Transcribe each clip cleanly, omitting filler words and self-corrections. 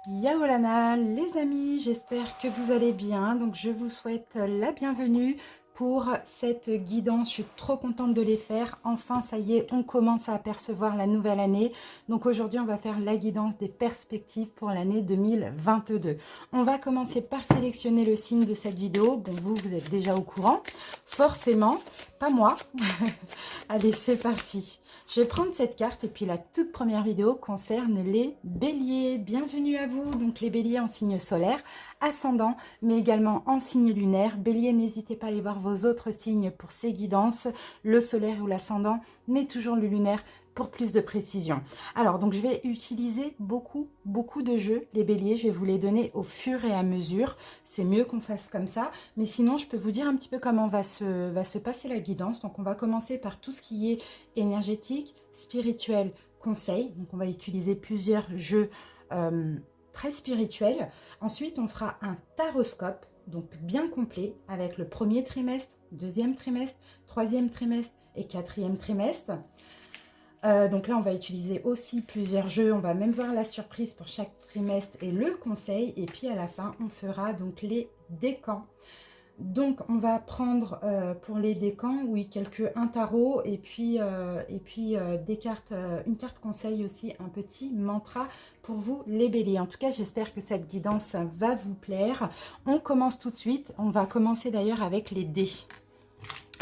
Yaolana, les amis, j'espère que vous allez bien. Donc, je vous souhaite la bienvenue pour cette guidance. Je suis trop contente de les faire. Enfin, ça y est, on commence à apercevoir la nouvelle année. Donc, aujourd'hui, on va faire la guidance des perspectives pour l'année 2022. On va commencer par sélectionner le signe de cette vidéo. Bon, vous êtes déjà au courant, forcément, pas moi. Allez, c'est parti. Je vais prendre cette carte et puis la toute première vidéo concerne les béliers. Bienvenue à vous, donc les béliers en signe solaire, ascendant, mais également en signe lunaire. Bélier, n'hésitez pas à aller voir vos autres signes pour ces guidances, le solaire ou l'ascendant, mais toujours le lunaire pour plus de précision. Alors, donc je vais utiliser beaucoup de jeux, les béliers. Je vais vous les donner au fur et à mesure. C'est mieux qu'on fasse comme ça. Mais sinon, je peux vous dire un petit peu comment va se passer la guidance. Donc, on va commencer par tout ce qui est énergétique, spirituel, conseil. Donc, on va utiliser plusieurs jeux très spirituels. Ensuite, on fera un taroscope, donc bien complet, avec le premier trimestre, deuxième trimestre, troisième trimestre et quatrième trimestre. Donc là, on va utiliser aussi plusieurs jeux. On va même voir la surprise pour chaque trimestre et le conseil. Et puis à la fin, on fera donc les décans. Donc, on va prendre pour les décans, oui, un tarot et puis des cartes, une carte conseil aussi, un petit mantra pour vous les béliers. En tout cas, j'espère que cette guidance va vous plaire. On commence tout de suite. On va commencer d'ailleurs avec les dés.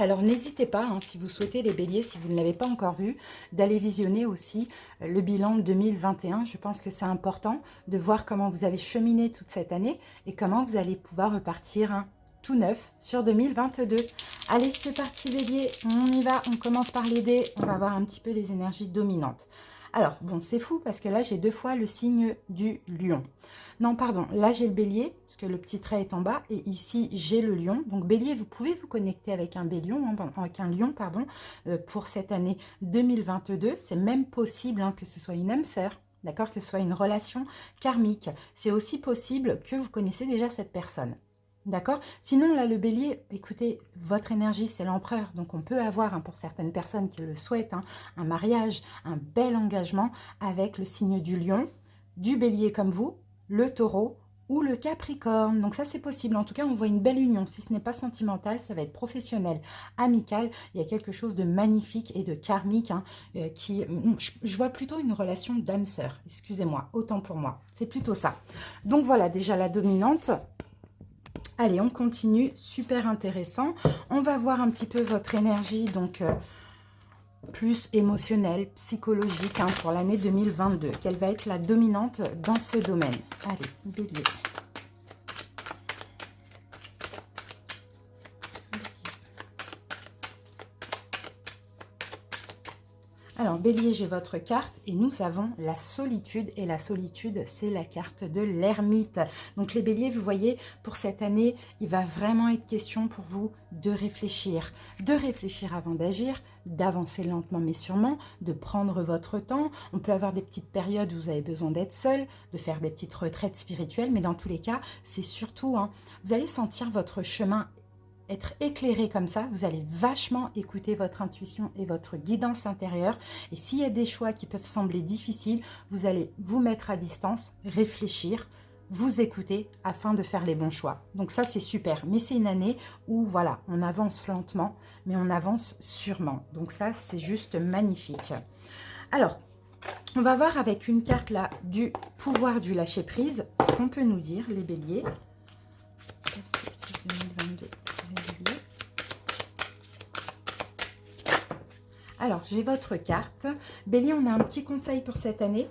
Alors, n'hésitez pas, hein, si vous souhaitez les béliers, si vous ne l'avez pas encore vu, d'aller visionner aussi le bilan 2021. Je pense que c'est important de voir comment vous avez cheminé toute cette année et comment vous allez pouvoir repartir tout neuf sur 2022. Allez, c'est parti bélier, on y va, on commence par les dés, on va voir un petit peu les énergies dominantes. Alors, bon, c'est fou parce que là, j'ai deux fois le signe du lion. Non, pardon, là, j'ai le bélier, parce que le petit trait est en bas, et ici, j'ai le lion. Donc, bélier, vous pouvez vous connecter avec un bélion, avec un lion, pardon, pour cette année 2022. C'est même possible que ce soit une âme sœur, d'accord, que ce soit une relation karmique. C'est aussi possible que vous connaissez déjà cette personne. D'accord? Sinon, là, le bélier, écoutez, votre énergie, c'est l'empereur. Donc, on peut avoir, pour certaines personnes qui le souhaitent, un mariage, un bel engagement avec le signe du lion, du bélier comme vous, le taureau ou le capricorne. Donc, ça, c'est possible. En tout cas, on voit une belle union. Si ce n'est pas sentimental, ça va être professionnel, amical. Il y a quelque chose de magnifique et de karmique je vois plutôt une relation d'âme-sœur. Excusez-moi, autant pour moi. C'est plutôt ça. Donc, voilà, déjà la dominante. Allez, on continue, super intéressant. On va voir un petit peu votre énergie, donc plus émotionnelle, psychologique, pour l'année 2022. Quelle va être la dominante dans ce domaine? Allez, bélier. Alors, bélier, j'ai votre carte et nous avons la solitude. Et la solitude, c'est la carte de l'ermite. Donc, les béliers, vous voyez, pour cette année, il va vraiment être question pour vous de réfléchir avant d'agir, d'avancer lentement mais sûrement, de prendre votre temps. On peut avoir des petites périodes où vous avez besoin d'être seul, de faire des petites retraites spirituelles, mais dans tous les cas, c'est surtout, vous allez sentir votre chemin être éclairé comme ça, vous allez vachement écouter votre intuition et votre guidance intérieure. Et s'il y a des choix qui peuvent sembler difficiles, vous allez vous mettre à distance, réfléchir, vous écouter afin de faire les bons choix. Donc ça, c'est super. Mais c'est une année où, voilà, on avance lentement, mais on avance sûrement. Donc ça, c'est juste magnifique. Alors, on va voir avec une carte là du pouvoir du lâcher-prise, ce qu'on peut nous dire, les béliers. Perspective 2022. Alors, j'ai votre carte. Bélier, on a un petit conseil pour cette année.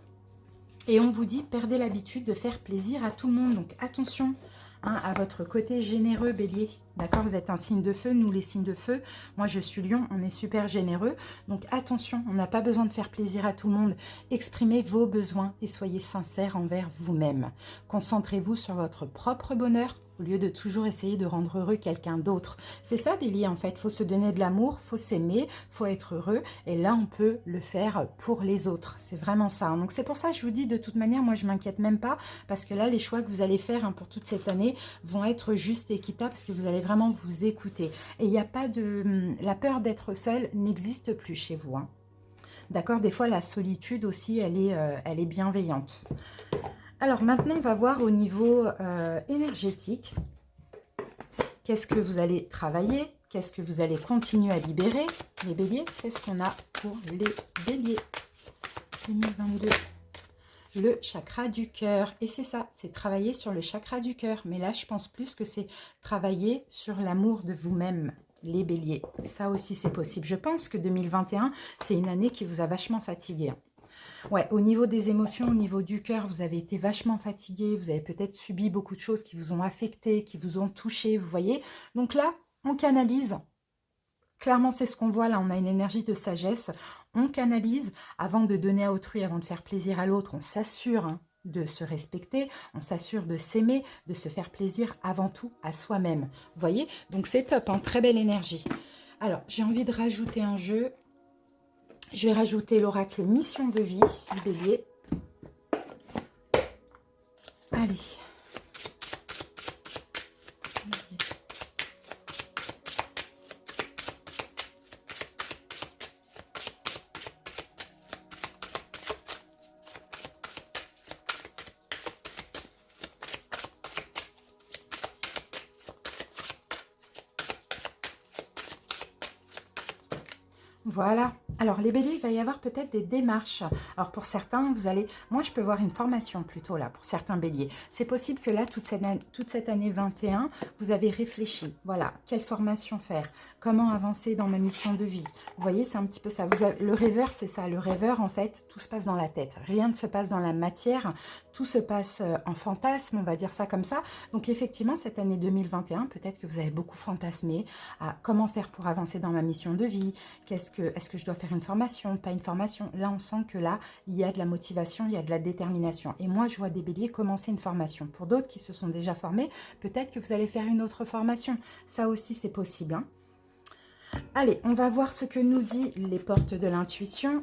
Et on vous dit, perdez l'habitude de faire plaisir à tout le monde. Donc, attention à votre côté généreux, bélier. D'accord, vous êtes un signe de feu, nous les signes de feu. Moi, je suis lion, on est super généreux. Donc, attention, on n'a pas besoin de faire plaisir à tout le monde. Exprimez vos besoins et soyez sincères envers vous-même. Concentrez-vous sur votre propre bonheur au lieu de toujours essayer de rendre heureux quelqu'un d'autre. C'est ça, bélier, en fait. Il faut se donner de l'amour, il faut s'aimer, il faut être heureux. Et là, on peut le faire pour les autres. C'est vraiment ça. Donc, c'est pour ça que je vous dis, de toute manière, moi, je ne m'inquiète même pas. Parce que là, les choix que vous allez faire pour toute cette année vont être justes et équitables. Parce que vous allez vraiment vous écouter. Et il n'y a pas de... La peur d'être seul n'existe plus chez vous. D'accord? Des fois, la solitude aussi, elle est bienveillante. Alors maintenant, on va voir au niveau énergétique. Qu'est-ce que vous allez travailler? Qu'est-ce que vous allez continuer à libérer? Les béliers, qu'est-ce qu'on a pour les béliers 2022? Le chakra du cœur. Et c'est ça, c'est travailler sur le chakra du cœur. Mais là, je pense plus que c'est travailler sur l'amour de vous-même, les béliers. Ça aussi, c'est possible. Je pense que 2021, c'est une année qui vous a vachement fatigué. Ouais, au niveau des émotions, au niveau du cœur, vous avez été vachement fatigué. Vous avez peut-être subi beaucoup de choses qui vous ont affecté, qui vous ont touché, vous voyez. Donc là, on canalise. Clairement, c'est ce qu'on voit là, on a une énergie de sagesse. On canalise avant de donner à autrui, avant de faire plaisir à l'autre. On s'assure de se respecter, on s'assure de s'aimer, de se faire plaisir avant tout à soi-même. Vous voyez? Donc c'est top, très belle énergie. Alors, j'ai envie de rajouter un jeu. Je vais rajouter l'oracle mission de vie du bélier. Allez. Voilà. Alors, les béliers, il va y avoir peut-être des démarches. Alors, pour certains, vous allez... Moi, je peux voir une formation plutôt, là, pour certains béliers. C'est possible que là, toute cette année 21, vous avez réfléchi. Voilà, quelle formation faire? Comment avancer dans ma mission de vie? Vous voyez, c'est un petit peu ça. Le rêveur, c'est ça. Le rêveur, en fait, tout se passe dans la tête. Rien ne se passe dans la matière. Tout se passe en fantasme, on va dire ça comme ça. Donc, effectivement, cette année 2021, peut-être que vous avez beaucoup fantasmé à comment faire pour avancer dans ma mission de vie. Est-ce que je dois faire une formation, pas une formation? Là, on sent que là, il y a de la motivation, il y a de la détermination. Et moi, je vois des béliers commencer une formation. Pour d'autres qui se sont déjà formés, peut-être que vous allez faire une autre formation. Ça aussi, c'est possible. Allez, on va voir ce que nous dit les portes de l'intuition.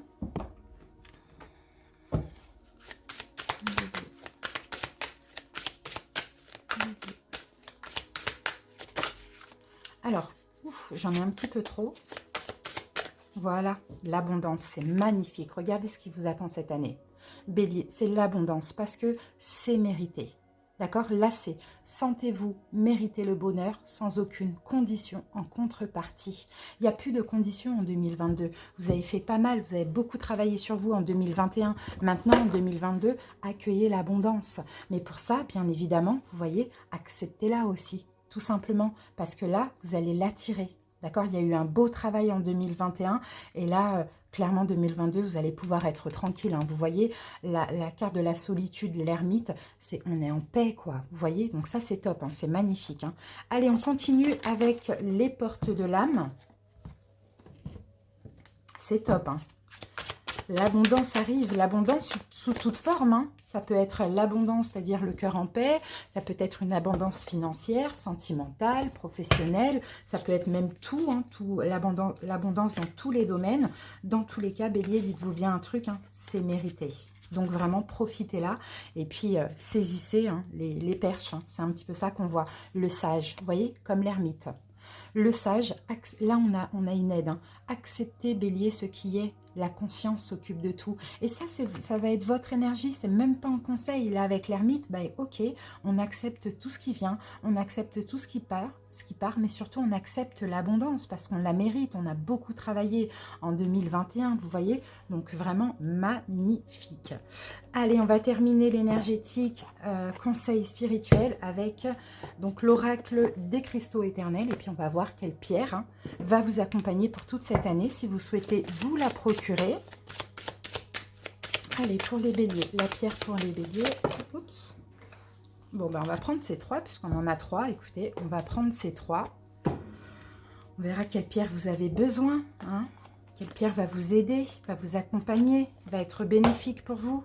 Alors, j'en ai un petit peu trop. Voilà, l'abondance, c'est magnifique. Regardez ce qui vous attend cette année. Bélier, c'est l'abondance parce que c'est mérité. D'accord? Là, c'est sentez-vous mériter le bonheur sans aucune condition en contrepartie. Il n'y a plus de conditions en 2022. Vous avez fait pas mal, vous avez beaucoup travaillé sur vous en 2021. Maintenant, en 2022, accueillez l'abondance. Mais pour ça, bien évidemment, vous voyez, acceptez-la aussi. Tout simplement parce que là, vous allez l'attirer. D'accord? Il y a eu un beau travail en 2021 et là, clairement, 2022, vous allez pouvoir être tranquille. Vous voyez, la carte de la solitude, l'ermite, c'est on est en paix, quoi. Vous voyez? Donc ça, c'est top, c'est magnifique. Allez, on continue avec les portes de l'âme. C'est top, L'abondance arrive, l'abondance sous toute forme. Ça peut être l'abondance, c'est-à-dire le cœur en paix. Ça peut être une abondance financière, sentimentale, professionnelle. Ça peut être même tout, l'abondance dans tous les domaines. Dans tous les cas, bélier, dites-vous bien un truc, c'est mérité. Donc vraiment, profitez-là. Et puis, saisissez les perches. C'est un petit peu ça qu'on voit. Le sage, vous voyez, comme l'ermite. Le sage, là, on a une aide. Acceptez, bélier, ce qui est. La conscience s'occupe de tout. Et ça va être votre énergie. C'est même pas un conseil. Là, avec l'ermite, ok, on accepte tout ce qui vient. On accepte tout ce qui part. Mais surtout, on accepte l'abondance parce qu'on la mérite. On a beaucoup travaillé en 2021, vous voyez. Donc, vraiment magnifique. Allez, on va terminer l'énergétique conseil spirituel avec donc l'oracle des cristaux éternels. Et puis, on va voir quelle pierre va vous accompagner pour toute cette année si vous souhaitez vous la procurer. Allez, pour les béliers, la pierre pour les béliers. Oups. Bon, on va prendre ces trois puisqu'on en a trois. Écoutez, on va prendre ces trois. On verra quelle pierre vous avez besoin. Quelle pierre va vous aider, va vous accompagner, va être bénéfique pour vous.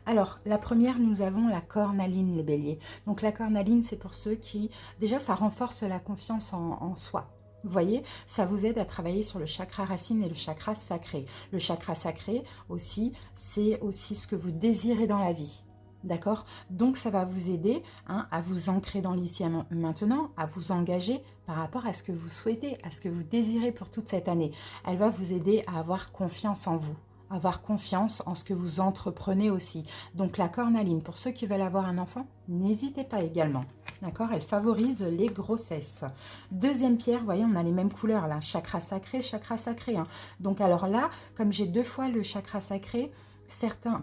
Alors, la première, nous avons la cornaline, les béliers. Donc, la cornaline, c'est pour ceux qui... Déjà, ça renforce la confiance en soi. Vous voyez, ça vous aide à travailler sur le chakra racine et le chakra sacré. Le chakra sacré aussi, c'est aussi ce que vous désirez dans la vie. D'accord? Donc, ça va vous aider à vous ancrer dans l'ici et maintenant, à vous engager par rapport à ce que vous souhaitez, à ce que vous désirez pour toute cette année. Elle va vous aider à avoir confiance en vous. avoir confiance en ce que vous entreprenez aussi. Donc la cornaline, pour ceux qui veulent avoir un enfant, n'hésitez pas également. D'accord? Elle favorise les grossesses. Deuxième pierre, vous voyez, on a les mêmes couleurs là. Chakra sacré, hein. Donc alors là, comme j'ai 2 fois le chakra sacré,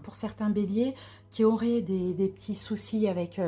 pour certains béliers qui auraient des petits soucis avec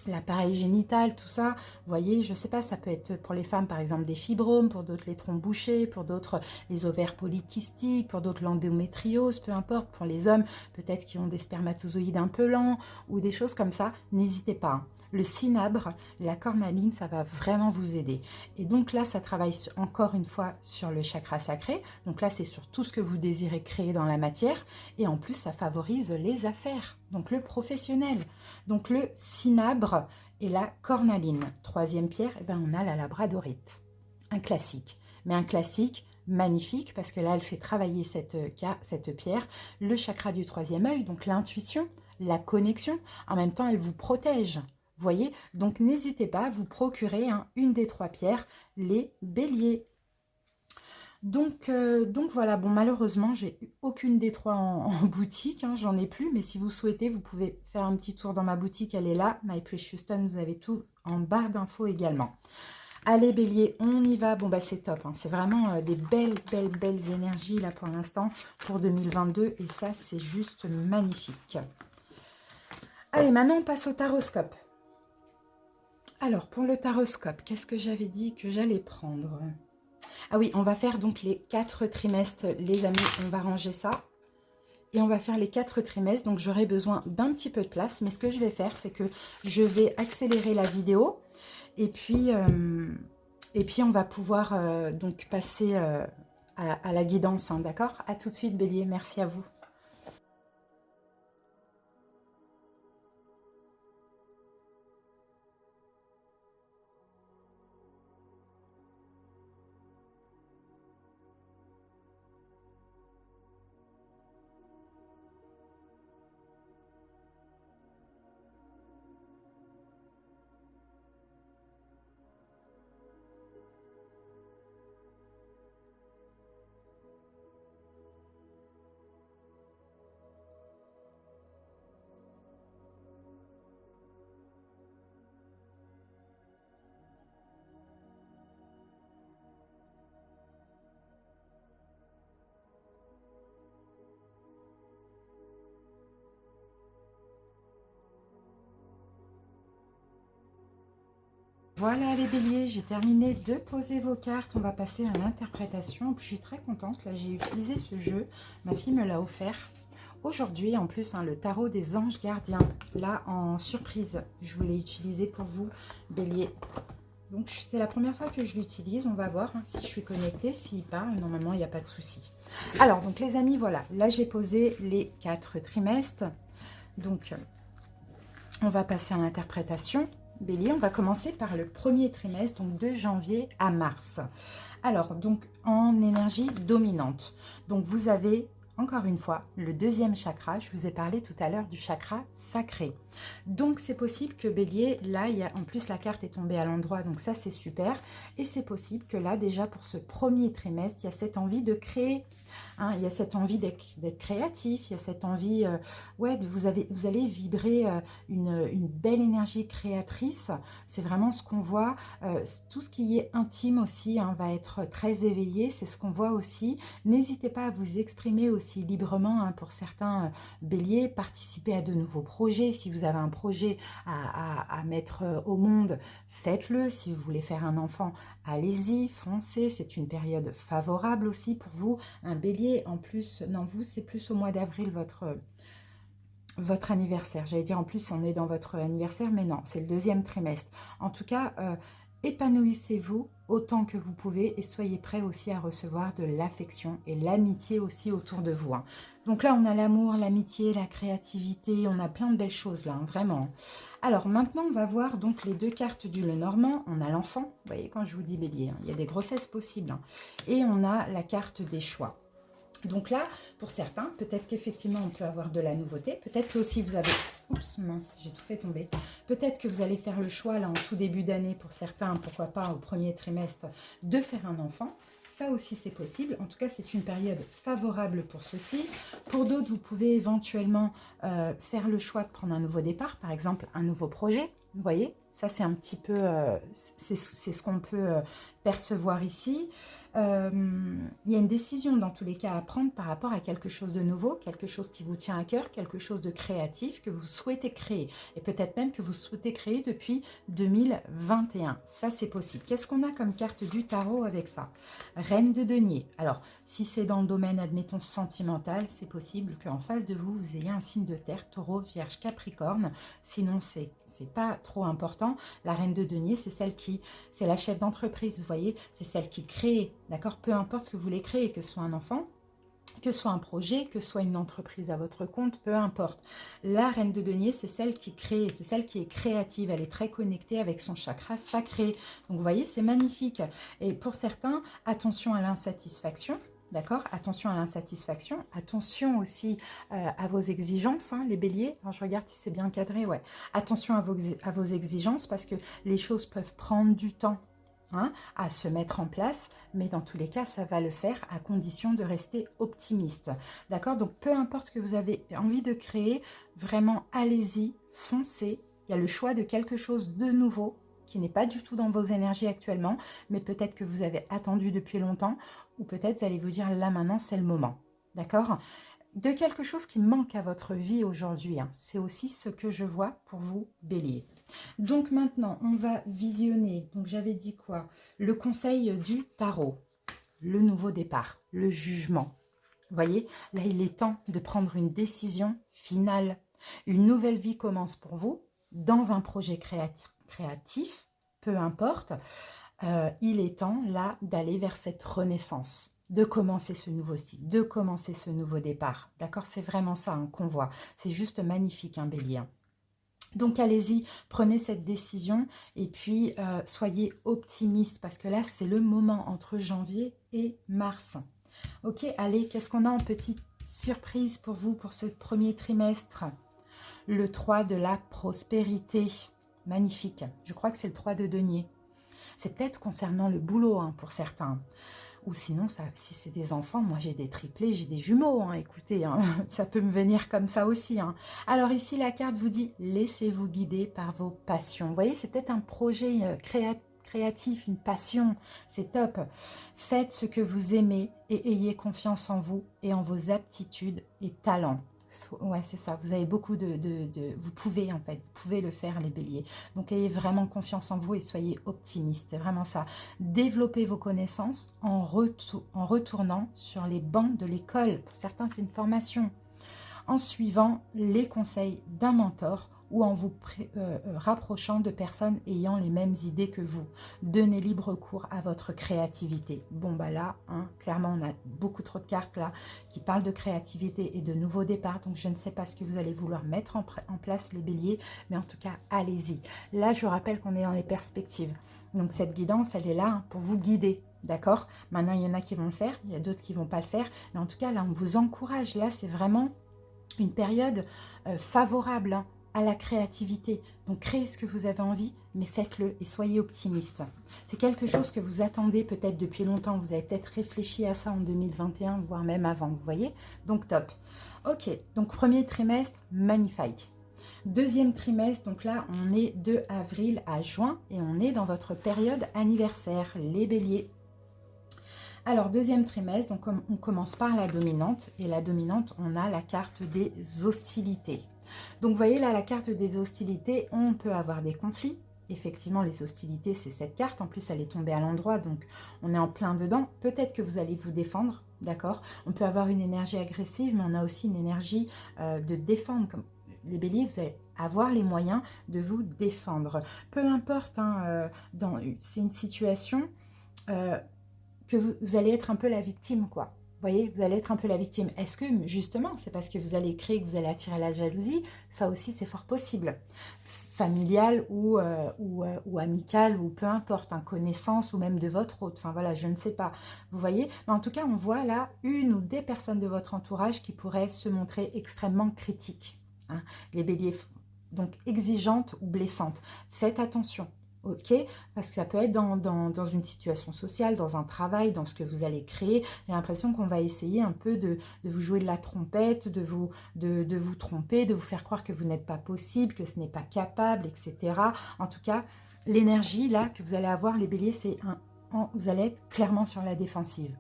l'appareil génital, tout ça, vous voyez, je sais pas, ça peut être pour les femmes par exemple des fibromes, pour d'autres les trompes bouchées, pour d'autres les ovaires polykystiques, pour d'autres l'endométriose, peu importe, pour les hommes peut-être qui ont des spermatozoïdes un peu lents ou des choses comme ça, n'hésitez pas, hein. Le cinabre, la cornaline, ça va vraiment vous aider. Et donc là, ça travaille encore une fois sur le chakra sacré. Donc là, c'est sur tout ce que vous désirez créer dans la matière. Et en plus, ça favorise les affaires, donc le professionnel. Donc le cinabre et la cornaline. Troisième pierre, eh ben, on a la labradorite. Un classique. Mais un classique magnifique parce que là, elle fait travailler cette pierre, le chakra du troisième œil, donc l'intuition, la connexion. En même temps, elle vous protège. Vous voyez, donc n'hésitez pas à vous procurer une des 3 pierres, les béliers. Donc voilà, bon, malheureusement, j'ai aucune des 3 en boutique, hein, j'en ai plus, mais si vous souhaitez, vous pouvez faire un petit tour dans ma boutique, elle est là, My Precious Stone, vous avez tout en barre d'infos également. Allez bélier, on y va, bon bah c'est top, hein. C'est vraiment des belles énergies là pour l'instant, pour 2022, et ça c'est juste magnifique. Allez, maintenant on passe au taroscope. Alors, pour le taroscope, qu'est-ce que j'avais dit que j'allais prendre? Ah oui, on va faire donc les 4 trimestres, les amis, on va ranger ça. Et on va faire les 4 trimestres, donc j'aurai besoin d'un petit peu de place. Mais ce que je vais faire, c'est que je vais accélérer la vidéo. Et puis on va pouvoir donc passer à la guidance, hein, d'accord? À tout de suite, bélier, merci à vous. Voilà les béliers, j'ai terminé de poser vos cartes. On va passer à l'interprétation. Je suis très contente, là j'ai utilisé ce jeu. Ma fille me l'a offert aujourd'hui. En plus, le tarot des anges gardiens. Là en surprise, je voulais utiliser pour vous, bélier. Donc c'est la première fois que je l'utilise. On va voir si je suis connectée, s'il parle. Normalement, il n'y a pas de souci. Alors, donc les amis, voilà. Là, j'ai posé les 4 trimestres. Donc, on va passer à l'interprétation. Bélier, on va commencer par le premier trimestre, donc de janvier à mars. Alors, donc en énergie dominante. Donc, vous avez, encore une fois, le deuxième chakra. Je vous ai parlé tout à l'heure du chakra sacré. Donc, c'est possible que Bélier, là, en plus, la carte est tombée à l'endroit, donc ça, c'est super. Et c'est possible que là, déjà, pour ce premier trimestre, il y a cette envie de créer. Il y a cette envie d'être créatif, il y a cette envie, ouais, vous allez vibrer une belle énergie créatrice. C'est vraiment ce qu'on voit. Tout ce qui est intime aussi va être très éveillé, c'est ce qu'on voit aussi. N'hésitez pas à vous exprimer aussi librement pour certains béliers, participer à de nouveaux projets. Si vous avez un projet à mettre au monde, faites-le. Si vous voulez faire un enfant, allez-y, foncez. C'est une période favorable aussi pour vous. Un bélier, en plus, non, vous, c'est plus au mois d'avril votre anniversaire. J'allais dire, en plus, on est dans votre anniversaire, mais non, c'est le deuxième trimestre. En tout cas, épanouissez-vous autant que vous pouvez et soyez prêts aussi à recevoir de l'affection et l'amitié aussi autour de vous. Donc là, on a l'amour, l'amitié, la créativité, on a plein de belles choses là, vraiment. Alors maintenant, on va voir donc les 2 cartes du Lenormand. On a l'enfant, vous voyez quand je vous dis bélier, il y a des grossesses possibles. Et on a la carte des choix. Donc là, pour certains, peut-être qu'effectivement, on peut avoir de la nouveauté. Peut-être que aussi vous avez... Oups, mince, j'ai tout fait tomber. Peut-être que vous allez faire le choix, là, en tout début d'année, pour certains, pourquoi pas, au premier trimestre, de faire un enfant. ça aussi c'est possible. En tout cas, c'est une période favorable pour ceci. Pour d'autres, vous pouvez éventuellement faire le choix de prendre un nouveau départ, par exemple un nouveau projet. Vous voyez, ça c'est un petit peu, c'est ce qu'on peut percevoir ici. Il y a une décision dans tous les cas à prendre par rapport à quelque chose de nouveau, quelque chose qui vous tient à cœur, quelque chose de créatif que vous souhaitez créer. Et peut-être même que vous souhaitez créer depuis 2021. Ça, c'est possible. Qu'est-ce qu'on a comme carte du tarot avec ça? Reine de denier. Alors, si c'est dans le domaine, admettons, sentimental, c'est possible qu'en face de vous, vous ayez un signe de terre, taureau, vierge, capricorne. Sinon, c'est pas trop important. La reine de denier, c'est celle qui, c'est la chef d'entreprise, vous voyez, c'est celle qui crée, d'accord, peu importe ce que vous voulez créer, que ce soit un enfant, que ce soit un projet, que ce soit une entreprise à votre compte, peu importe. La reine de denier, c'est celle qui crée, c'est celle qui est créative, elle est très connectée avec son chakra sacré. Donc vous voyez, c'est magnifique. Et pour certains, attention à l'insatisfaction. D'accord? Attention à l'insatisfaction. Attention aussi à vos exigences, hein, les béliers. Alors, je regarde si c'est bien cadré. Ouais. Attention à vos exigences parce que les choses peuvent prendre du temps, hein, à se mettre en place. Mais dans tous les cas, ça va le faire à condition de rester optimiste. D'accord? Donc, peu importe ce que vous avez envie de créer, vraiment, allez-y, foncez. Il y a le choix de quelque chose de nouveau qui n'est pas du tout dans vos énergies actuellement, mais peut-être que vous avez attendu depuis longtemps, ou peut-être vous allez vous dire là maintenant c'est le moment, d'accord? De quelque chose qui manque à votre vie aujourd'hui, hein. C'est aussi ce que je vois pour vous, bélier. Donc maintenant, on va visionner, donc j'avais dit quoi? Le conseil du tarot, le nouveau départ, le jugement. Vous voyez, là il est temps de prendre une décision finale. Une nouvelle vie commence pour vous, dans un projet créatif, peu importe, il est temps là d'aller vers cette renaissance, de commencer ce nouveau cycle, de commencer ce nouveau départ. D'accord? C'est vraiment ça hein, qu'on voit. C'est juste magnifique, un bélier. Donc allez-y, prenez cette décision et puis soyez optimiste parce que là c'est le moment entre janvier et mars. Ok, allez, qu'est-ce qu'on a en petite surprise pour vous pour ce premier trimestre? Le 3 de la prospérité. Magnifique. Je crois que c'est le 3 de denier. C'est peut-être concernant le boulot hein, pour certains. Ou sinon, ça, si c'est des enfants, moi j'ai des triplés, j'ai des jumeaux. Hein, écoutez, hein, ça peut me venir comme ça aussi. Hein. Alors ici, la carte vous dit, laissez-vous guider par vos passions. Vous voyez, c'est peut-être un projet créatif, une passion. C'est top. Faites ce que vous aimez et ayez confiance en vous et en vos aptitudes et talents. Ouais, c'est ça. Vous avez beaucoup Vous pouvez, en fait, vous pouvez le faire, les béliers. Donc, ayez vraiment confiance en vous et soyez optimistes. C'est vraiment ça. Développez vos connaissances en retournant sur les bancs de l'école. Pour certains, c'est une formation. En suivant les conseils d'un mentor ou en vous rapprochant de personnes ayant les mêmes idées que vous. Donnez libre cours à votre créativité. Bon, bah là, hein, clairement, on a beaucoup trop de cartes là qui parlent de créativité et de nouveaux départs. Donc, je ne sais pas ce que vous allez vouloir mettre en place, les béliers, mais en tout cas, allez-y. Là, je rappelle qu'on est dans les perspectives. Donc, cette guidance, elle est là hein, pour vous guider. D'accord? Maintenant, il y en a qui vont le faire, il y a d'autres qui ne vont pas le faire. Mais en tout cas, là, on vous encourage. Là, c'est vraiment une période favorable hein, à la créativité. Donc, créez ce que vous avez envie, mais faites-le et soyez optimiste. C'est quelque chose que vous attendez peut-être depuis longtemps. Vous avez peut-être réfléchi à ça en 2021, voire même avant, vous voyez? Donc, top. Ok, donc premier trimestre, magnifique. Deuxième trimestre, donc là, on est de avril à juin et on est dans votre période anniversaire, les béliers. Alors, deuxième trimestre, donc on commence par la dominante. Et la dominante, on a la carte des hostilités. Donc, vous voyez là, la carte des hostilités, on peut avoir des conflits. Effectivement, les hostilités, c'est cette carte. En plus, elle est tombée à l'endroit, donc on est en plein dedans. Peut-être que vous allez vous défendre, d'accord? On peut avoir une énergie agressive, mais on a aussi une énergie de défendre. Comme les béliers, vous allez avoir les moyens de vous défendre. Peu importe, hein, c'est une situation... que vous allez être un peu la victime, quoi. Vous voyez, vous allez être un peu la victime. Est-ce que, justement, c'est parce que vous allez créer que vous allez attirer la jalousie? Ça aussi, c'est fort possible. Familiale ou amicale, ou peu importe, hein, connaissance, ou même de votre hôte. Enfin, voilà, je ne sais pas. Vous voyez? Mais en tout cas, on voit là une ou des personnes de votre entourage qui pourraient se montrer extrêmement critiques. Hein. Les béliers, donc exigeantes ou blessantes. Faites attention. ok? Parce que ça peut être dans une situation sociale, dans un travail, dans ce que vous allez créer. J'ai l'impression qu'on va essayer un peu de vous jouer de la trompette, de vous tromper, de vous faire croire que vous n'êtes pas possible, que ce n'est pas capable, etc. En tout cas, l'énergie là que vous allez avoir, les béliers, c'est vous allez être clairement sur la défensive.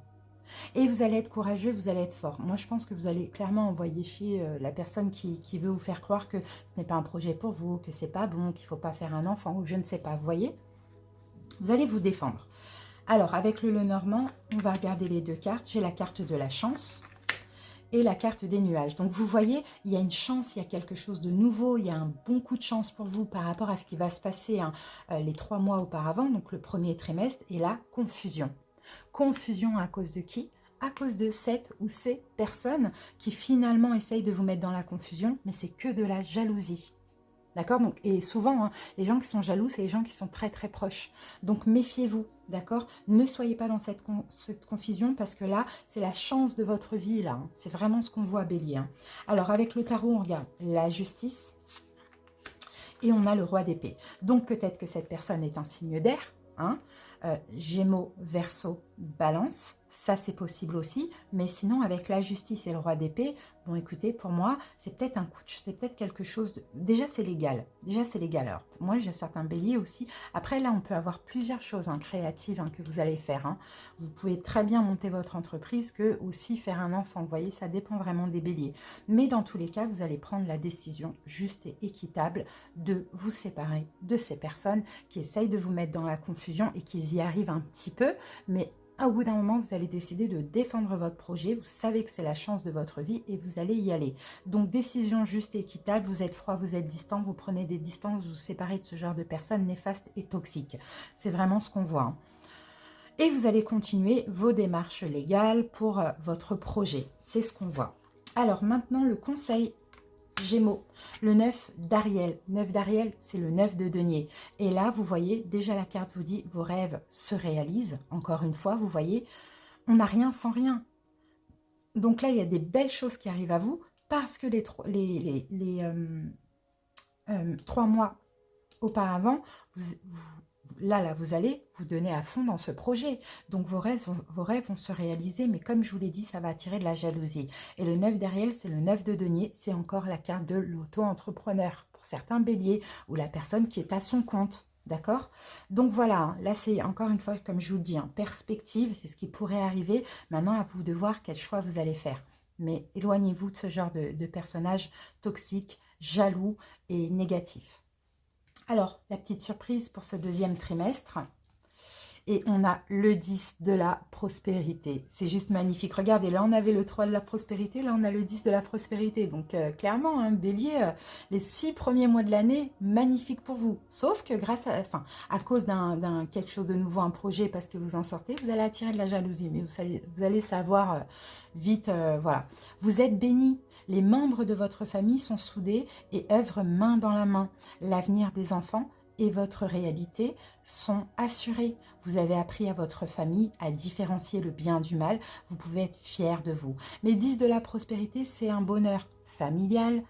Et vous allez être courageux, vous allez être fort. Moi, je pense que vous allez clairement envoyer chier la personne qui veut vous faire croire que ce n'est pas un projet pour vous, que c'est pas bon, qu'il ne faut pas faire un enfant, ou je ne sais pas. Vous voyez, vous allez vous défendre. Alors, avec le Lenormand, on va regarder les deux cartes. J'ai la carte de la chance et la carte des nuages. Donc, vous voyez, il y a une chance, il y a quelque chose de nouveau, il y a un bon coup de chance pour vous par rapport à ce qui va se passer les 3 mois auparavant, donc le premier trimestre, et la confusion. Confusion à cause de qui? À cause de cette ou ces personnes qui finalement essayent de vous mettre dans la confusion, mais c'est que de la jalousie. D'accord? Donc, et souvent, les gens qui sont jaloux, c'est les gens qui sont très très proches. Donc méfiez-vous, d'accord? Ne soyez pas dans cette confusion parce que là, c'est la chance de votre vie, là. C'est vraiment ce qu'on voit, Bélier. Alors, avec le tarot, on regarde la justice et on a le roi d'épée. Donc, peut-être que cette personne est un signe d'air, Gémeaux, Verseau, Balance, ça c'est possible aussi, mais sinon avec la justice et le roi d'épée, bon écoutez, pour moi, c'est peut-être c'est peut-être quelque chose, déjà c'est légal, alors moi j'ai certains béliers aussi, après là on peut avoir plusieurs choses créatives que vous allez faire, vous pouvez très bien monter votre entreprise que aussi faire un enfant, vous voyez, ça dépend vraiment des béliers, mais dans tous les cas, vous allez prendre la décision juste et équitable de vous séparer de ces personnes qui essayent de vous mettre dans la confusion et qui y arrivent un petit peu, mais au bout d'un moment, vous allez décider de défendre votre projet. Vous savez que c'est la chance de votre vie et vous allez y aller. Donc, décision juste et équitable. Vous êtes froid, vous êtes distant, vous prenez des distances, vous vous séparez de ce genre de personnes néfastes et toxiques. C'est vraiment ce qu'on voit. Et vous allez continuer vos démarches légales pour votre projet. C'est ce qu'on voit. Alors, maintenant, le conseil Gémeaux, le 9 d'Ariel. 9 d'Ariel, c'est le 9 de denier. Et là, vous voyez, déjà la carte vous dit, vos rêves se réalisent. Encore une fois, vous voyez, on n'a rien sans rien. Donc là, il y a des belles choses qui arrivent à vous parce que les 3 mois auparavant, vous allez vous donner à fond dans ce projet. Donc, vos rêves vont se réaliser, mais comme je vous l'ai dit, ça va attirer de la jalousie. Et le 9 d'Ariel, c'est le 9 de denier, c'est encore la carte de l'auto-entrepreneur. Pour certains béliers, ou la personne qui est à son compte. D'accord? Donc voilà, là c'est encore une fois, comme je vous le dis, perspective, c'est ce qui pourrait arriver. Maintenant, à vous de voir quel choix vous allez faire. Mais éloignez-vous de ce genre de personnages toxiques, jaloux et négatifs. Alors, la petite surprise pour ce deuxième trimestre. Et on a le 10 de la prospérité. C'est juste magnifique. Regardez, là, on avait le 3 de la prospérité. Là, on a le 10 de la prospérité. Donc, clairement, Bélier, les 6 premiers mois de l'année, magnifique pour vous. Sauf que à cause d'un quelque chose de nouveau, un projet, parce que vous en sortez, vous allez attirer de la jalousie. Mais vous allez savoir vite, voilà. Vous êtes bénis. Les membres de votre famille sont soudés et œuvrent main dans la main. L'avenir des enfants et votre réalité sont assurés. Vous avez appris à votre famille à différencier le bien du mal. Vous pouvez être fiers de vous. Mais 10 de la prospérité, c'est un bonheur familial,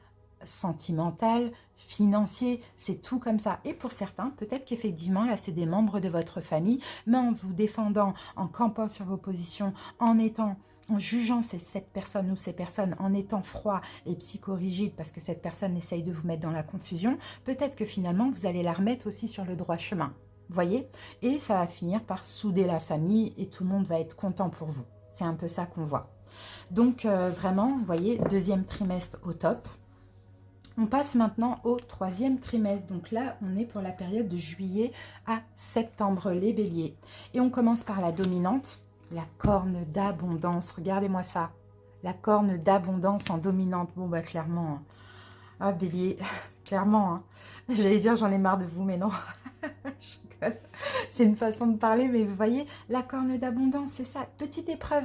sentimental, financier, c'est tout comme ça. Et pour certains, peut-être qu'effectivement, là, c'est des membres de votre famille, mais en vous défendant, en campant sur vos positions, en jugeant cette personne ou ces personnes, en étant froid et psychorigide parce que cette personne essaye de vous mettre dans la confusion, peut-être que finalement, vous allez la remettre aussi sur le droit chemin. Voyez? Et ça va finir par souder la famille et tout le monde va être content pour vous. C'est un peu ça qu'on voit. Donc, vraiment, vous voyez, deuxième trimestre au top. On passe maintenant au troisième trimestre. Donc là, on est pour la période de juillet à septembre, les béliers. Et on commence par la dominante. La corne d'abondance, regardez-moi ça. La corne d'abondance en dominante. Bon, bah clairement, bélier, clairement, j'allais dire j'en ai marre de vous, mais non. C'est une façon de parler, mais vous voyez, la corne d'abondance, c'est ça. Petite épreuve,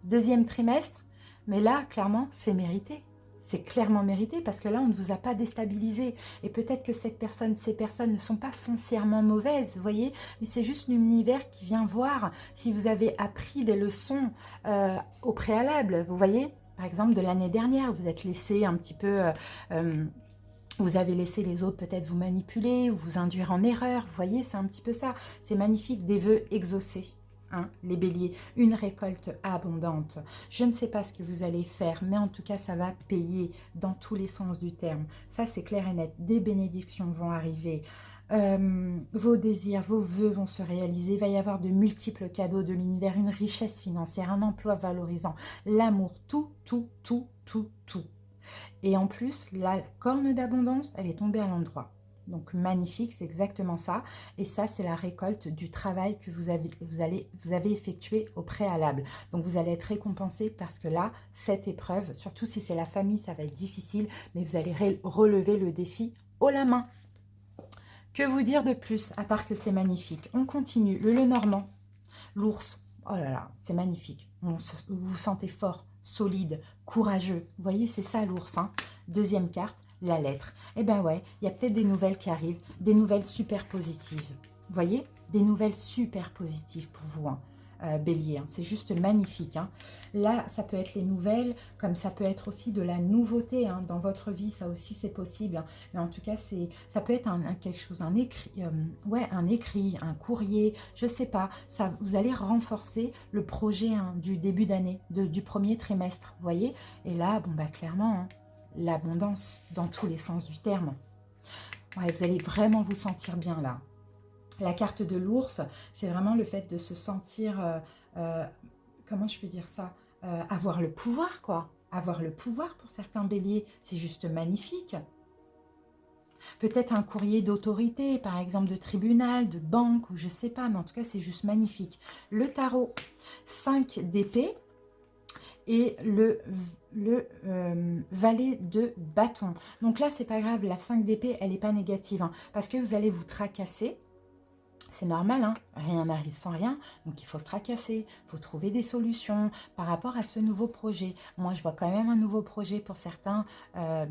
deuxième trimestre. Mais là, clairement, c'est mérité. C'est clairement mérité parce que là, on ne vous a pas déstabilisé. Et peut-être que ces personnes ne sont pas foncièrement mauvaises, vous voyez, mais c'est juste l'univers qui vient voir si vous avez appris des leçons au préalable, vous voyez. Par exemple, de l'année dernière, vous êtes laissé un petit peu Vous avez laissé les autres peut-être vous manipuler ou vous induire en erreur. Vous voyez, c'est un petit peu ça. C'est magnifique, des vœux exaucés. Hein, les béliers, une récolte abondante. Je ne sais pas ce que vous allez faire, mais en tout cas, ça va payer dans tous les sens du terme. Ça, c'est clair et net. Des bénédictions vont arriver. Vos désirs, vos vœux vont se réaliser. Il va y avoir de multiples cadeaux de l'univers, une richesse financière, un emploi valorisant, l'amour, tout, tout, tout, tout, tout. Et en plus, la corne d'abondance, elle est tombée à l'endroit. Donc magnifique, c'est exactement ça. Et ça, c'est la récolte du travail que vous avez effectué au préalable. Donc vous allez être récompensé parce que là, cette épreuve, surtout si c'est la famille, ça va être difficile, mais vous allez relever le défi haut la main. Que vous dire de plus, à part que c'est magnifique? On continue. Le Lenormand, l'ours. Oh là là, c'est magnifique. Vous vous sentez fort, solide, courageux. Vous voyez, c'est ça l'ours. Hein. Deuxième carte, la lettre. Eh bien ouais, il y a peut-être des nouvelles qui arrivent, des nouvelles super positives. Vous voyez, des nouvelles super positives pour vous, hein. Bélier, hein. C'est juste magnifique. Hein. Là, ça peut être les nouvelles, comme ça peut être aussi de la nouveauté hein, dans votre vie. Ça aussi, c'est possible. Hein. Mais en tout cas, ça peut être quelque chose, un écrit, un écrit, un courrier, je sais pas. Ça, vous allez renforcer le projet hein, du début d'année, du premier trimestre. Vous voyez. Et là, bon bah clairement, hein, l'abondance dans tous les sens du terme. Ouais, vous allez vraiment vous sentir bien là. La carte de l'ours, c'est vraiment le fait de se sentir, comment je peux dire ça, avoir le pouvoir, quoi. Avoir le pouvoir pour certains béliers, c'est juste magnifique. Peut-être un courrier d'autorité, par exemple de tribunal, de banque, ou je sais pas, mais en tout cas, c'est juste magnifique. Le tarot, 5 d'épée et le valet de bâton. Donc là, c'est pas grave, la 5 d'épée, elle n'est pas négative, hein, parce que vous allez vous tracasser. C'est normal, hein, rien n'arrive sans rien, donc il faut se tracasser, il faut trouver des solutions par rapport à ce nouveau projet. Moi, je vois quand même un nouveau projet pour certains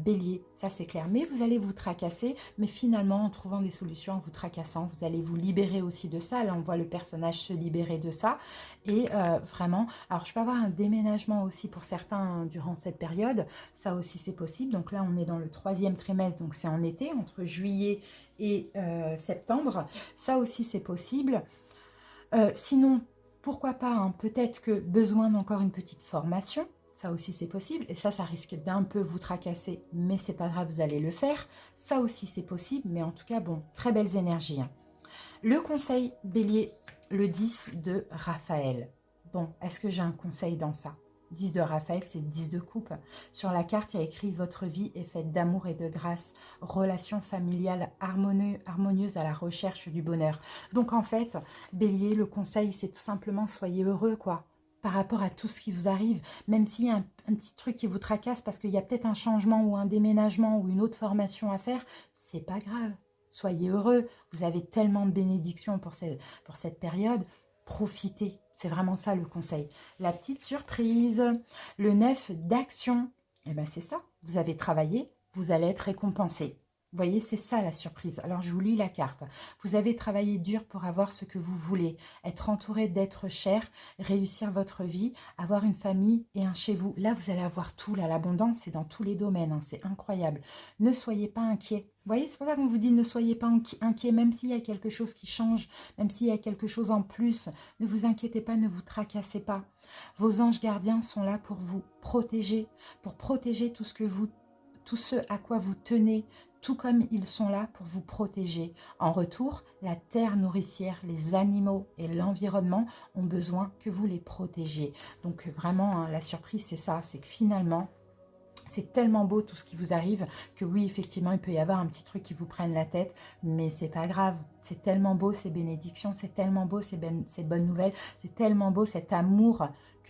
béliers, ça c'est clair. Mais vous allez vous tracasser, mais finalement, en trouvant des solutions, en vous tracassant, vous allez vous libérer aussi de ça. Là, on voit le personnage se libérer de ça. Et vraiment, alors je peux avoir un déménagement aussi pour certains durant cette période, ça aussi c'est possible. Donc là, on est dans le 3e trimestre, donc c'est en été, entre juillet et septembre. Ça aussi, c'est possible. Sinon, pourquoi pas, hein, peut-être que besoin d'encore une petite formation. Ça aussi, c'est possible. Et ça risque d'un peu vous tracasser, mais c'est pas grave, vous allez le faire. Ça aussi, c'est possible. Mais en tout cas, bon, très belles énergies. Hein. Le conseil bélier, le 10 de Raphaël. Bon, est-ce que j'ai un conseil dans ça? 10 de Raphaël, c'est 10 de coupe. Sur la carte, il y a écrit « Votre vie est faite d'amour et de grâce, relation familiale harmonieuse à la recherche du bonheur. » Donc en fait, Bélier, le conseil, c'est tout simplement « Soyez heureux, quoi » par rapport à tout ce qui vous arrive, même s'il y a un petit truc qui vous tracasse parce qu'il y a peut-être un changement ou un déménagement ou une autre formation à faire, c'est pas grave. Soyez heureux, vous avez tellement de bénédictions pour cette période. Profitez, c'est vraiment ça le conseil. La petite surprise, le 9 d'action, eh bien c'est ça, vous avez travaillé, vous allez être récompensé. Vous voyez, c'est ça la surprise. Alors, je vous lis la carte. Vous avez travaillé dur pour avoir ce que vous voulez, être entouré d'êtres chers, réussir votre vie, avoir une famille et un chez vous. Là, vous allez avoir tout, là, l'abondance, c'est dans tous les domaines, hein, c'est incroyable. Ne soyez pas inquiets. Vous voyez, c'est pour ça qu'on vous dit ne soyez pas inquiets, même s'il y a quelque chose qui change, même s'il y a quelque chose en plus. Ne vous inquiétez pas, ne vous tracassez pas. Vos anges gardiens sont là pour vous protéger, pour protéger tout ce à quoi vous tenez, tout comme ils sont là pour vous protéger. En retour, la terre nourricière, les animaux et l'environnement ont besoin que vous les protégiez. Donc vraiment, hein, la surprise, c'est ça, c'est que finalement, c'est tellement beau tout ce qui vous arrive que oui, effectivement, il peut y avoir un petit truc qui vous prenne la tête, mais c'est pas grave. C'est tellement beau ces bénédictions, c'est tellement beau ces bonnes nouvelles, c'est tellement beau cet amour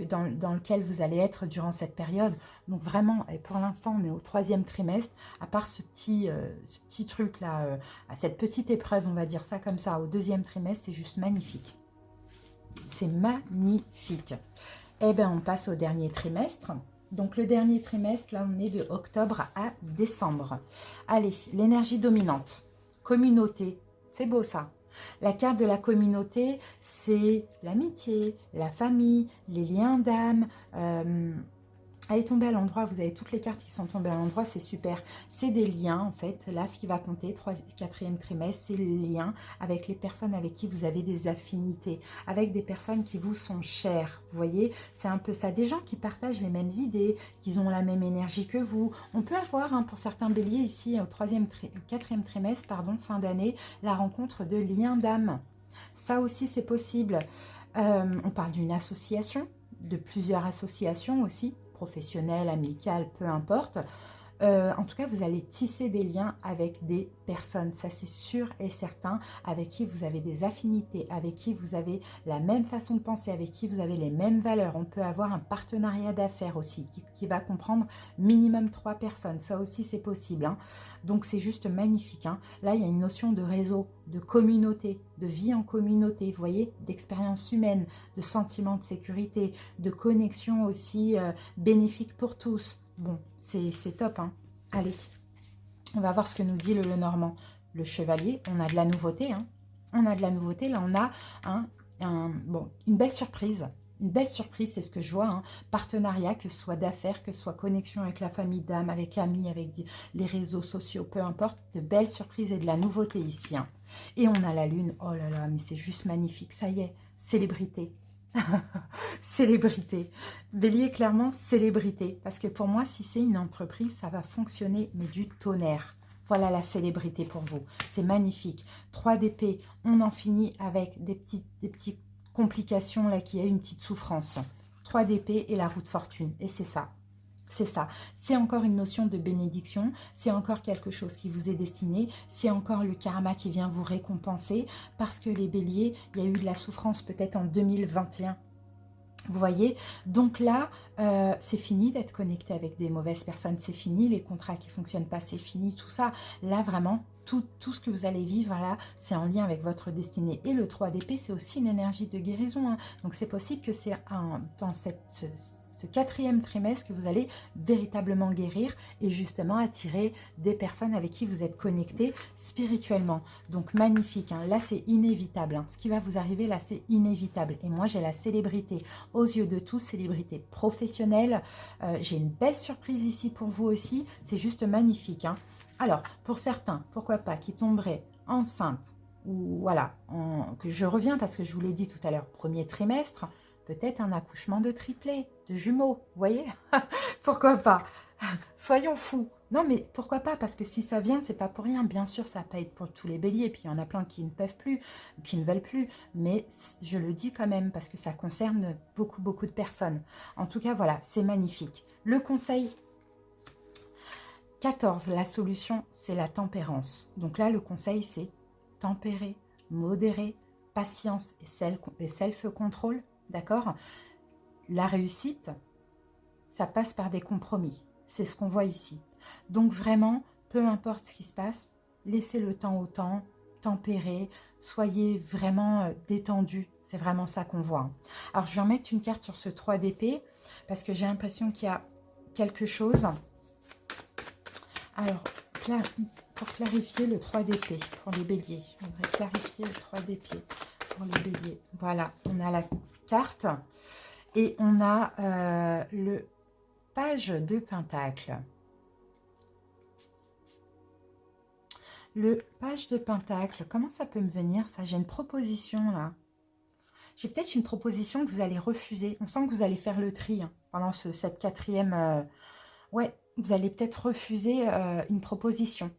dans lequel vous allez être durant cette période. Donc vraiment, et pour l'instant, on est au 3e trimestre, à part ce petit truc-là, cette petite épreuve, on va dire ça comme ça, au 2e trimestre, c'est juste magnifique. C'est magnifique. Eh bien, on passe au dernier trimestre. Donc, le dernier trimestre, là, on est de octobre à décembre. Allez, l'énergie dominante. Communauté. C'est beau, ça. La carte de la communauté, c'est l'amitié, la famille, les liens d'âme, Elle est tombée à l'endroit, vous avez toutes les cartes qui sont tombées à l'endroit, c'est super. C'est des liens en fait, là ce qui va compter, 4e trimestre, c'est les liens avec les personnes avec qui vous avez des affinités, avec des personnes qui vous sont chères, vous voyez, c'est un peu ça. Des gens qui partagent les mêmes idées, qui ont la même énergie que vous. On peut avoir, hein, pour certains béliers ici, au 4e trimestre, pardon, fin d'année, la rencontre de liens d'âme. Ça aussi c'est possible. On parle d'une association, de plusieurs associations aussi, professionnelles, amicales, peu importe. En tout cas, vous allez tisser des liens avec des personnes, ça c'est sûr et certain, avec qui vous avez des affinités, avec qui vous avez la même façon de penser, avec qui vous avez les mêmes valeurs. On peut avoir un partenariat d'affaires aussi, qui va comprendre minimum 3 personnes, ça aussi c'est possible, hein. Donc c'est juste magnifique, hein. Là, il y a une notion de réseau, de communauté, de vie en communauté, vous voyez, d'expérience humaine, de sentiment de sécurité, de connexion aussi bénéfique pour tous. Bon, c'est top, hein. Allez, on va voir ce que nous dit le Lenormand. Le chevalier, on a de la nouveauté, hein. On a de la nouveauté, là on a bon, une belle surprise. Une belle surprise, c'est ce que je vois, hein. Partenariat, que ce soit d'affaires, que ce soit connexion avec la famille d'âme, avec amis, avec les réseaux sociaux, peu importe. De belles surprises et de la nouveauté ici, hein. Et on a la lune, oh là là, mais c'est juste magnifique, ça y est, célébrité. Célébrité. Bélier, clairement, célébrité. Parce que pour moi, si c'est une entreprise, ça va fonctionner, mais du tonnerre. Voilà la célébrité pour vous. C'est magnifique. 3 d'épée, on en finit avec des petites complications, là, qui a une petite souffrance. 3 d'épée et la roue de fortune. Et c'est ça. C'est ça. C'est encore une notion de bénédiction. C'est encore quelque chose qui vous est destiné. C'est encore le karma qui vient vous récompenser. Parce que les béliers, il y a eu de la souffrance peut-être en 2021. Vous voyez, donc là, c'est fini d'être connecté avec des mauvaises personnes, c'est fini, les contrats qui ne fonctionnent pas, c'est fini, tout ça. Là, vraiment, tout ce que vous allez vivre, là, c'est en lien avec votre destinée. Et le 3 d'épée, c'est aussi une énergie de guérison, hein. Donc, c'est possible que c'est dans ce 4e trimestre que vous allez véritablement guérir et justement attirer des personnes avec qui vous êtes connectés spirituellement. Donc magnifique, hein. Là c'est inévitable, hein. Ce qui va vous arriver là c'est inévitable. Et moi j'ai la célébrité aux yeux de tous, célébrité professionnelle. J'ai une belle surprise ici pour vous aussi, c'est juste magnifique, hein. Alors pour certains, pourquoi pas, qui tomberaient enceintes, ou voilà, que je reviens parce que je vous l'ai dit tout à l'heure, 1er trimestre, peut-être un accouchement de triplé, de jumeaux, vous voyez. Pourquoi pas? Soyons fous. Non, mais pourquoi pas? Parce que si ça vient, c'est pas pour rien. Bien sûr, ça peut être pour tous les béliers. Puis il y en a plein qui ne peuvent plus, qui ne veulent plus. Mais je le dis quand même parce que ça concerne beaucoup, beaucoup de personnes. En tout cas, voilà, c'est magnifique. Le conseil 14, la solution, c'est la tempérance. Donc là, le conseil, c'est tempérer, modérer, patience et self-control. D'accord? La réussite, ça passe par des compromis. C'est ce qu'on voit ici. Donc vraiment, peu importe ce qui se passe, laissez le temps au temps, tempérez, soyez vraiment détendu. C'est vraiment ça qu'on voit. Alors, je vais remettre une carte sur ce 3 d'épée parce que j'ai l'impression qu'il y a quelque chose. Alors, pour clarifier le 3 d'épée pour les béliers, je voudrais clarifier le 3 d'épée pour les béliers. Voilà, on a la carte et on a le page de pentacle. Le page de pentacle, comment ça peut me venir ça? J'ai une proposition là. J'ai peut-être une proposition que vous allez refuser. On sent que vous allez faire le tri, hein, pendant cette 4e... Ouais, vous allez peut-être refuser une proposition.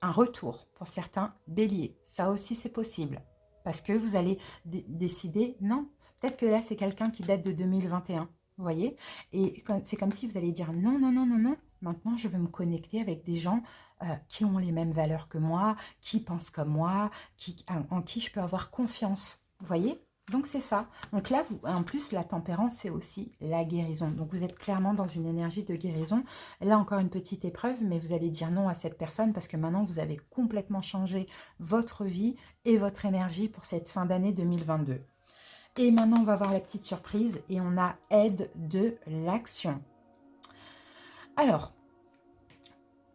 Un retour pour certains béliers. Ça aussi, c'est possible. Parce que vous allez décider, non, peut-être que là, c'est quelqu'un qui date de 2021. Vous voyez? Et c'est comme si vous allez dire, non, non, non, non, non. Maintenant, je veux me connecter avec des gens qui ont les mêmes valeurs que moi, qui pensent comme moi, en qui je peux avoir confiance. Vous voyez? Donc, c'est ça. Donc là, en plus, la tempérance, c'est aussi la guérison. Donc, vous êtes clairement dans une énergie de guérison. Là, encore une petite épreuve, mais vous allez dire non à cette personne parce que maintenant, vous avez complètement changé votre vie et votre énergie pour cette fin d'année 2022. Et maintenant, on va voir la petite surprise et on a aide de l'action. Alors,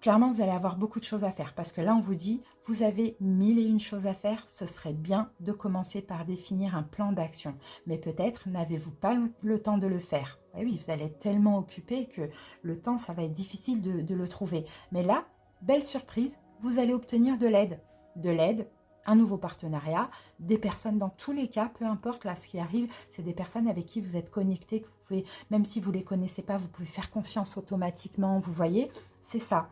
clairement, vous allez avoir beaucoup de choses à faire parce que là, on vous dit, vous avez 1001 choses à faire. Ce serait bien de commencer par définir un plan d'action. Mais peut-être n'avez-vous pas le temps de le faire. Et oui, vous allez être tellement occupé que le temps, ça va être difficile de le trouver. Mais là, belle surprise, vous allez obtenir de l'aide. De l'aide, un nouveau partenariat, des personnes dans tous les cas, peu importe là ce qui arrive, c'est des personnes avec qui vous êtes connectés, que vous pouvez, même si vous ne les connaissez pas, vous pouvez faire confiance automatiquement, vous voyez, c'est ça.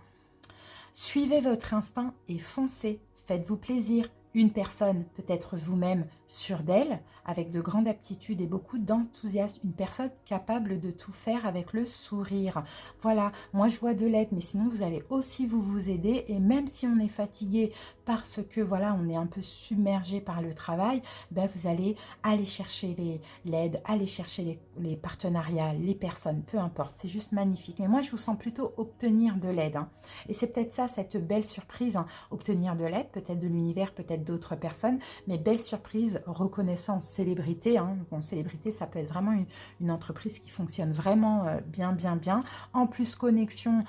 Suivez votre instinct et foncez, faites-vous plaisir. Une personne peut être vous-même sûre d'elle, avec de grandes aptitudes et beaucoup d'enthousiasme. Une personne capable de tout faire avec le sourire. Voilà, moi je vois de l'aide, mais sinon vous allez aussi vous aider. Et même si on est fatigué parce que voilà, on est un peu submergé par le travail, ben vous allez aller chercher l'aide, aller chercher les partenariats, les personnes, peu importe. C'est juste magnifique. Mais moi je vous sens plutôt obtenir de l'aide. Hein. Et c'est peut-être ça, cette belle surprise, hein. Obtenir de l'aide, peut-être de l'univers, peut-être d'autres personnes, mais belle surprise, reconnaissance, célébrité. Hein. Bon, célébrité, ça peut être vraiment une entreprise qui fonctionne vraiment bien. En plus, connexion,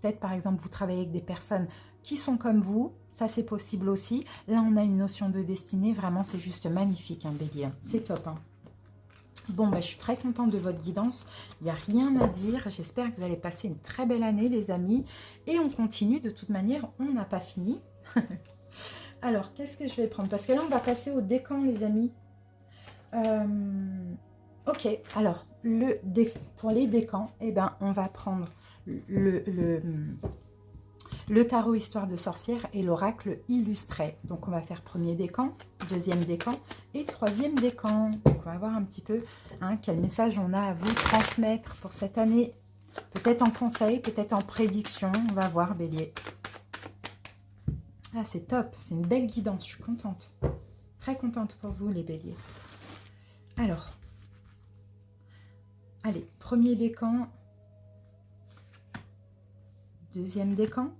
peut-être par exemple, vous travaillez avec des personnes qui sont comme vous, ça c'est possible aussi. Là, on a une notion de destinée, vraiment, c'est juste magnifique, hein, Bélier. C'est top, hein. Bon, bah, je suis très contente de votre guidance. Il n'y a rien à dire. J'espère que vous allez passer une très belle année, les amis. Et on continue. De toute manière, on n'a pas fini. Alors, qu'est-ce que je vais prendre? Parce que là, on va passer au décan, les amis. Ok, alors, pour les décans, eh ben, on va prendre le tarot Histoire de sorcière et l'oracle illustré. Donc, on va faire premier décan, deuxième décan et troisième décan. Donc, on va voir un petit peu quel message on a à vous transmettre pour cette année. Peut-être en conseil, peut-être en prédiction. On va voir, Bélier. Ah, c'est top. C'est une belle guidance. Je suis contente. Très contente pour vous, les béliers. Alors, allez, premier décan. Deuxième décan.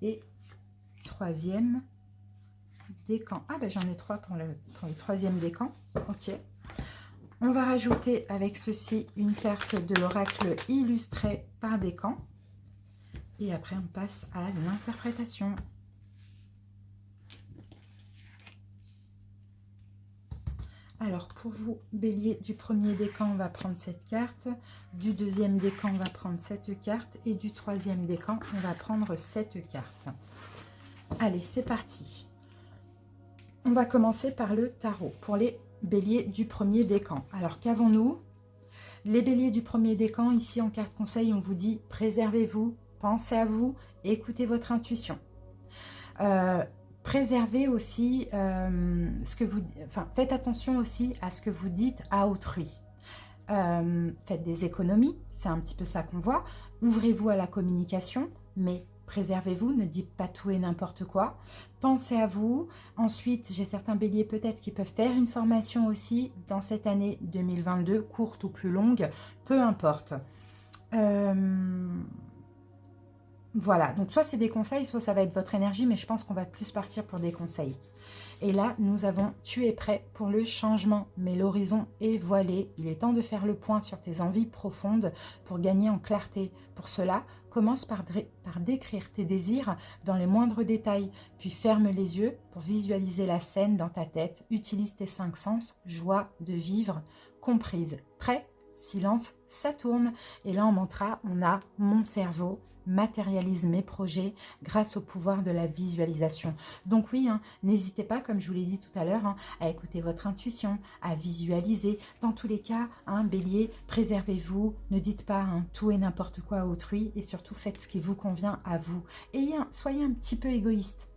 Et troisième décan. Ah ben j'en ai trois pour le troisième décan. Ok. On va rajouter avec ceci une carte de l'oracle illustré par décan. Et après on passe à l'interprétation. Alors pour vous, bélier, du premier décan, on va prendre cette carte. Du deuxième décan, on va prendre cette carte. Et du troisième décan, on va prendre cette carte. Allez, c'est parti. On va commencer par le tarot pour les béliers du premier décan. Alors qu'avons-nous? Les béliers du premier décan, ici en carte conseil, on vous dit préservez-vous, pensez à vous, écoutez votre intuition. Préservez aussi faites attention aussi à ce que vous dites à autrui. Faites des économies, c'est un petit peu ça qu'on voit. Ouvrez-vous à la communication, mais préservez-vous, ne dites pas tout et n'importe quoi. Pensez à vous. Ensuite, j'ai certains béliers peut-être qui peuvent faire une formation aussi dans cette année 2022, courte ou plus longue, peu importe. Voilà, donc soit c'est des conseils, soit ça va être votre énergie, mais je pense qu'on va plus partir pour des conseils. Et là, nous avons « Tu es prêt pour le changement, mais l'horizon est voilé. Il est temps de faire le point sur tes envies profondes pour gagner en clarté. Pour cela, commence par décrire tes désirs dans les moindres détails, puis ferme les yeux pour visualiser la scène dans ta tête. Utilise tes 5 sens, joie de vivre, comprise. Prêt ? Silence, ça tourne. Et là, en mantra, on a « Mon cerveau matérialise mes projets grâce au pouvoir de la visualisation ». Donc oui, n'hésitez pas, comme je vous l'ai dit tout à l'heure, à écouter votre intuition, à visualiser. Dans tous les cas, bélier, préservez-vous, ne dites pas tout et n'importe quoi à autrui et surtout faites ce qui vous convient à vous. Et soyez un petit peu égoïste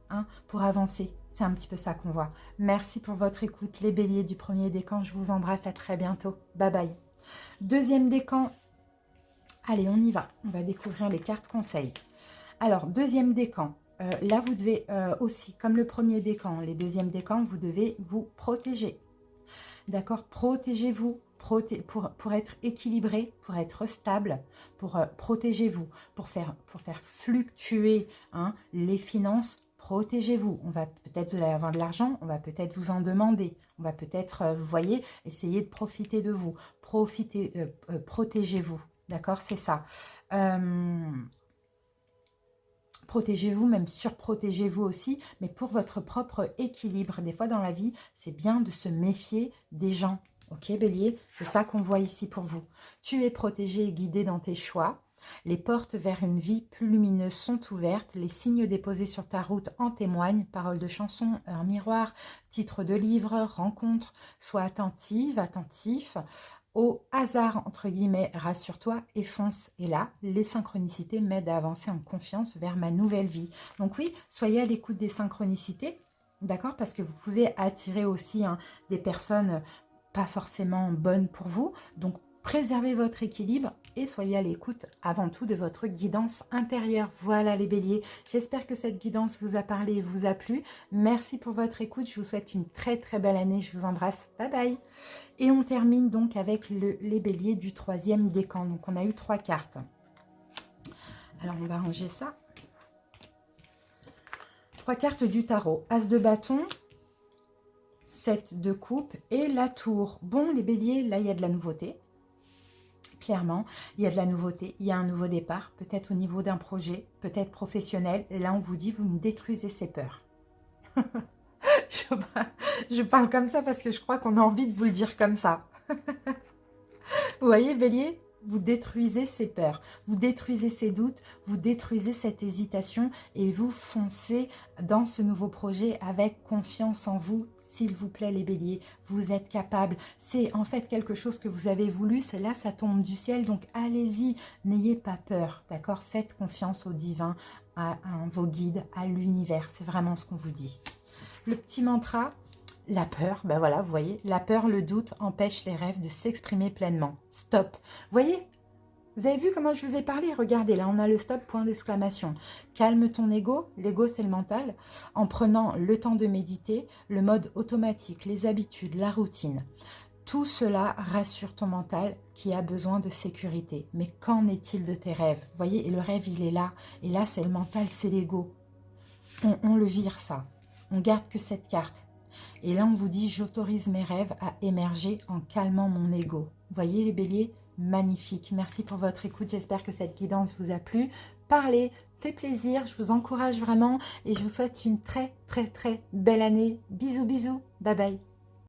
pour avancer. C'est un petit peu ça qu'on voit. Merci pour votre écoute, les béliers du premier décan. Je vous embrasse, à très bientôt. Bye bye. Deuxième décan, allez, on y va. On va découvrir les cartes conseils. Alors, deuxième décan, là, vous devez aussi, comme le premier décan, les deuxièmes décans, vous devez vous protéger. D'accord? Protégez-vous pour être équilibré, pour être stable, pour protégez-vous, pour faire fluctuer les finances. Protégez-vous. On va peut-être, vous allez avoir de l'argent, on va peut-être vous en demander. On va peut-être, vous voyez, essayer de profiter de vous. Protégez-vous. D'accord, c'est ça. Protégez-vous, même surprotégez-vous aussi, mais pour votre propre équilibre. Des fois dans la vie, c'est bien de se méfier des gens. Ok, Bélier, c'est ça qu'on voit ici pour vous. Tu es protégé et guidé dans tes choix. Les portes vers une vie plus lumineuse sont ouvertes. Les signes déposés sur ta route en témoignent. Paroles de chansons, heures miroir, titres de livres, rencontres. Sois attentive, attentif. Au hasard, entre guillemets, rassure-toi et fonce. Et là, les synchronicités m'aident à avancer en confiance vers ma nouvelle vie. Donc oui, soyez à l'écoute des synchronicités, d'accord? Parce que vous pouvez attirer aussi des personnes pas forcément bonnes pour vous. Donc préservez votre équilibre et soyez à l'écoute avant tout de votre guidance intérieure. Voilà les béliers, j'espère que cette guidance vous a parlé et vous a plu. Merci pour votre écoute, je vous souhaite une très très belle année, je vous embrasse, bye bye. Et on termine donc avec les béliers du troisième décan. Donc on a eu 3 cartes. Alors on va ranger ça. 3 cartes du tarot. As de bâton, 7 de coupe et la tour. Bon les béliers, là il y a de la nouveauté. Clairement, il y a de la nouveauté, il y a un nouveau départ, peut-être au niveau d'un projet, peut-être professionnel. Et là on vous dit, vous me détruisez ses peurs. Je parle comme ça parce que je crois qu'on a envie de vous le dire comme ça. Vous voyez, bélier, vous détruisez ses peurs, vous détruisez ses doutes, vous détruisez cette hésitation et vous foncez dans ce nouveau projet avec confiance en vous. S'il vous plaît, les béliers, vous êtes capables. C'est en fait quelque chose que vous avez voulu, c'est là, ça tombe du ciel. Donc allez-y, n'ayez pas peur, d'accord? Faites confiance au divin, à vos guides, à l'univers. C'est vraiment ce qu'on vous dit. Le petit mantra, la peur, ben voilà, vous voyez, la peur, le doute empêche les rêves de s'exprimer pleinement. Stop. Vous voyez, vous avez vu comment je vous ai parlé? Regardez, là, on a le stop, point d'exclamation. Calme ton ego, l'ego c'est le mental, en prenant le temps de méditer, le mode automatique, les habitudes, la routine. Tout cela rassure ton mental qui a besoin de sécurité. Mais qu'en est-il de tes rêves? Vous voyez, et le rêve, il est là. Et là, c'est le mental, c'est l'ego. On le vire, ça. On garde que cette carte. Et là, on vous dit, j'autorise mes rêves à émerger en calmant mon ego. Vous voyez les béliers? Magnifique. Merci pour votre écoute. J'espère que cette guidance vous a plu. Parlez, fait plaisir. Je vous encourage vraiment et je vous souhaite une très, très, très belle année. Bisous, bisous. Bye, bye.